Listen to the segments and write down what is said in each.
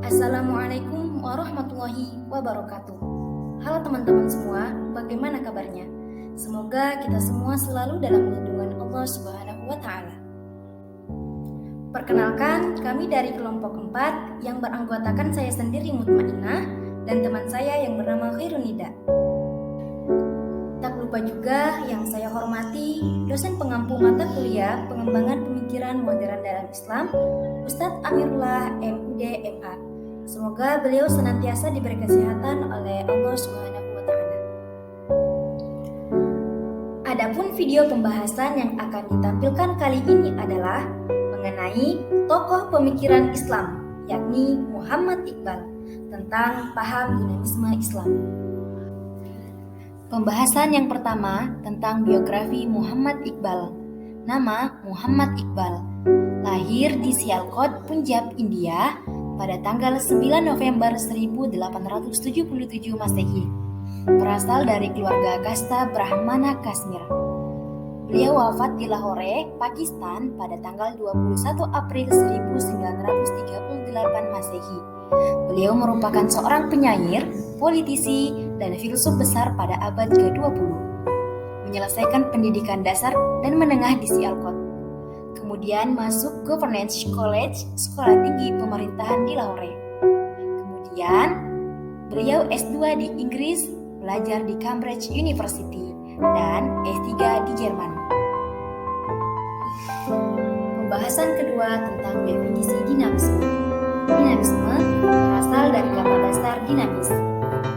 Assalamualaikum warahmatullahi wabarakatuh. Halo teman-teman semua, bagaimana kabarnya? Semoga kita semua selalu dalam lindungan Allah Subhanahu wa Ta'ala. Perkenalkan, kami dari kelompok 4 yang beranggotakan saya sendiri Mutmainah dan teman saya yang bernama Khairunida. Tak lupa juga yang saya hormati dosen pengampu mata kuliah pengembangan pemikiran modern dalam Islam, Ustadz Amirullah MUD MA. Semoga beliau senantiasa diberi kesehatan oleh Allah Subhanahu wa Ta'ala. Adapun video pembahasan yang akan ditampilkan kali ini adalah mengenai tokoh pemikiran Islam, yakni Muhammad Iqbal, tentang paham dinamisme Islam. Pembahasan yang pertama tentang biografi Muhammad Iqbal. Nama Muhammad Iqbal, lahir di Sialkot, Punjab, India pada tanggal 9 November 1877 Masehi. Berasal dari keluarga kasta Brahmana Kashmir. Beliau wafat di Lahore, Pakistan pada tanggal 21 April 1938 Masehi. Beliau merupakan seorang penyair, politisi, dan filsuf besar pada abad ke-20. Menyelesaikan pendidikan dasar dan menengah di Sialkot. Kemudian masuk Governance College, sekolah tinggi pemerintahan di Lahore. Kemudian beliau S2 di Inggris, belajar di Cambridge University, dan S3 di Jerman. Pembahasan kedua tentang definisi dinamisme. Dinamisme berasal dari kata dasar dinamis,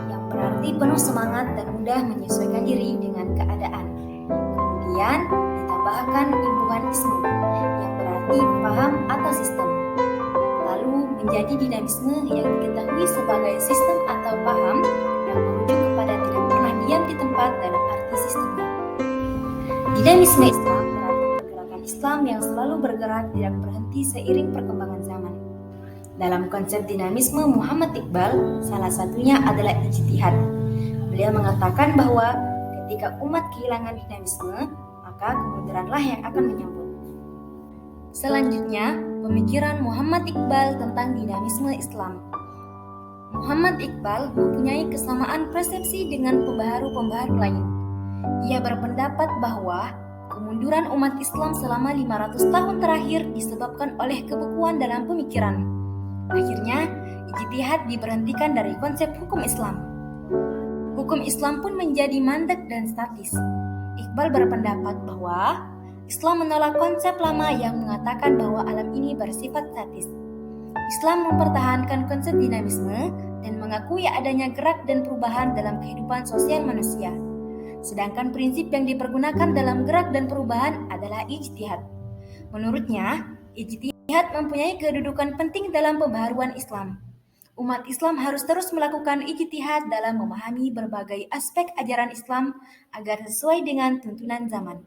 yang berarti penuh semangat dan mudah menyesuaikan diri dengan keadaan. Kemudian ditambahkan imbuhan isme, yang berarti paham atau sistem. Lalu menjadi dinamisme yang diketahui sebagai sistem atau paham yang merujuk kepada tidak pernah diam di tempat dalam arti sistemnya. Dinamisme Islam berarti pergerakan Islam yang selalu bergerak tidak berhenti seiring perkembangan zaman. Dalam konsep dinamisme Muhammad Iqbal, salah satunya adalah ijtihad. Beliau mengatakan bahwa ketika umat kehilangan dinamisme, maka kemunduranlah yang akan menyambut. Selanjutnya, pemikiran Muhammad Iqbal tentang dinamisme Islam. Muhammad Iqbal mempunyai kesamaan persepsi dengan pembaharu-pembaharu lain. Ia berpendapat bahwa kemunduran umat Islam selama 500 tahun terakhir disebabkan oleh kebekuan dalam pemikiran. Akhirnya, ijtihad diberhentikan dari konsep hukum Islam. Hukum Islam pun menjadi mandek dan statis. Iqbal berpendapat bahwa Islam menolak konsep lama yang mengatakan bahwa alam ini bersifat statis. Islam mempertahankan konsep dinamisme dan mengakui adanya gerak dan perubahan dalam kehidupan sosial manusia. Sedangkan prinsip yang dipergunakan dalam gerak dan perubahan adalah ijtihad. Menurutnya, ijtihad mempunyai kedudukan penting dalam pembaharuan Islam. Umat Islam harus terus melakukan ijtihad dalam memahami berbagai aspek ajaran Islam agar sesuai dengan tuntunan zaman.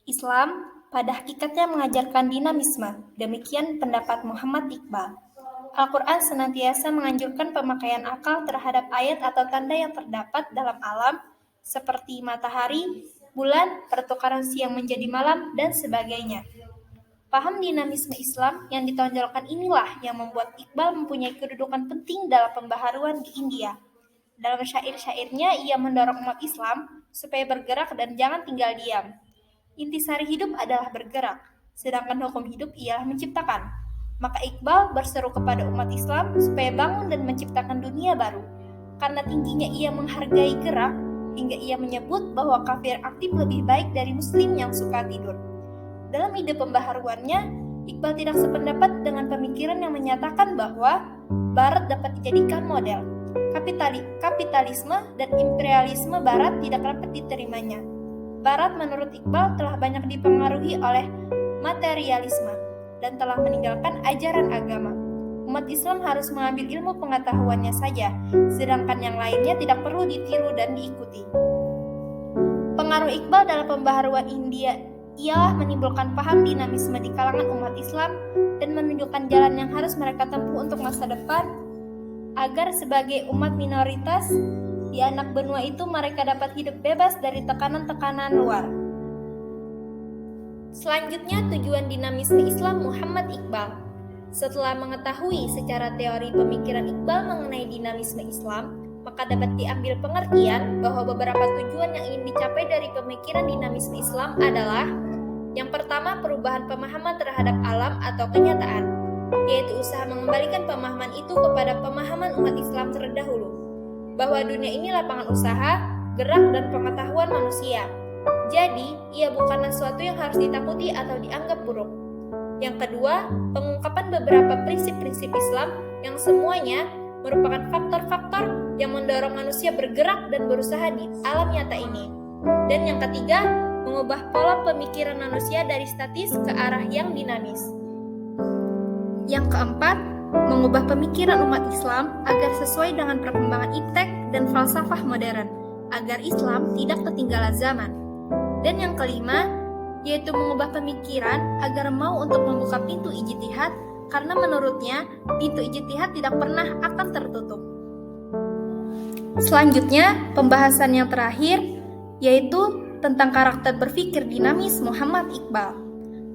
Islam pada hakikatnya mengajarkan dinamisme, demikian pendapat Muhammad Iqbal. Al-Quran senantiasa menganjurkan pemakaian akal terhadap ayat atau tanda yang terdapat dalam alam, seperti matahari, bulan, pertukaran siang menjadi malam, dan sebagainya. Paham dinamisme Islam yang ditonjolkan inilah yang membuat Iqbal mempunyai kedudukan penting dalam pembaharuan di India. Dalam syair-syairnya, ia mendorong umat Islam supaya bergerak dan jangan tinggal diam. Intisari hidup adalah bergerak, sedangkan hukum hidup ialah menciptakan. Maka Iqbal berseru kepada umat Islam supaya bangun dan menciptakan dunia baru. Karena tingginya ia menghargai gerak, hingga ia menyebut bahwa kafir aktif lebih baik dari muslim yang suka tidur. Dalam ide pembaharuannya, Iqbal tidak sependapat dengan pemikiran yang menyatakan bahwa Barat dapat dijadikan model. Kapitalisme dan imperialisme Barat tidak dapat diterimanya. Barat menurut Iqbal telah banyak dipengaruhi oleh materialisme dan telah meninggalkan ajaran agama. Umat Islam harus mengambil ilmu pengetahuannya saja, sedangkan yang lainnya tidak perlu ditiru dan diikuti. Pengaruh Iqbal dalam pembaharuan India ialah menimbulkan paham dinamisme di kalangan umat Islam dan menunjukkan jalan yang harus mereka tempuh untuk masa depan agar sebagai umat minoritas di anak benua itu mereka dapat hidup bebas dari tekanan-tekanan luar. Selanjutnya, tujuan dinamisme Islam Muhammad Iqbal. Setelah mengetahui secara teori pemikiran Iqbal mengenai dinamisme Islam, maka dapat diambil pengertian bahwa beberapa tujuan yang ingin dicapai dari pemikiran dinamisme Islam adalah: yang pertama, perubahan pemahaman terhadap alam atau kenyataan, yaitu usaha mengembalikan pemahaman itu kepada pemahaman umat Islam terdahulu, bahwa dunia ini lapangan usaha, gerak, dan pengetahuan manusia. Jadi, ia bukanlah sesuatu yang harus ditakuti atau dianggap buruk. Yang kedua, pengungkapan beberapa prinsip-prinsip Islam yang semuanya merupakan faktor-faktor yang mendorong manusia bergerak dan berusaha di alam nyata ini. Dan yang ketiga, mengubah pola pemikiran manusia dari statis ke arah yang dinamis. Yang keempat, mengubah pemikiran umat Islam agar sesuai dengan perkembangan iptek dan falsafah modern, agar Islam tidak ketinggalan zaman. Dan yang kelima, yaitu mengubah pemikiran agar mau untuk membuka pintu ijtihad, karena menurutnya pintu ijtihad tidak pernah akan tertutup. Selanjutnya, pembahasan yang terakhir yaitu tentang karakter berpikir dinamis Muhammad Iqbal.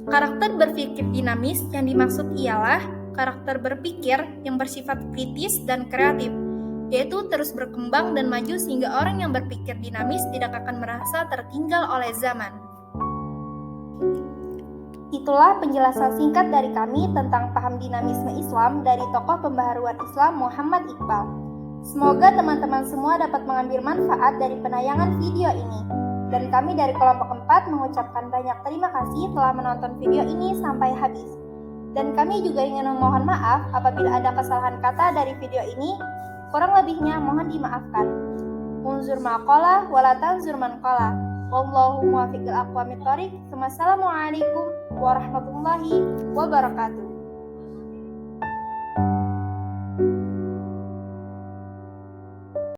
Karakter berpikir dinamis yang dimaksud ialah karakter berpikir yang bersifat kritis dan kreatif, yaitu terus berkembang dan maju sehingga orang yang berpikir dinamis tidak akan merasa tertinggal oleh zaman. Itulah penjelasan singkat dari kami tentang paham dinamisme Islam dari tokoh pembaharuan Islam Muhammad Iqbal. Semoga teman-teman semua dapat mengambil manfaat dari penayangan video ini. Dan kami dari kelompok 4 mengucapkan banyak terima kasih telah menonton video ini sampai habis. Dan kami juga ingin memohon maaf apabila ada kesalahan kata dari video ini. Kurang lebihnya mohon dimaafkan. Unzur maqala wala tanzur man qala. Wallahu muwaffiq ila aqwamit thoriq. Wassalamualaikum warahmatullahi wabarakatuh.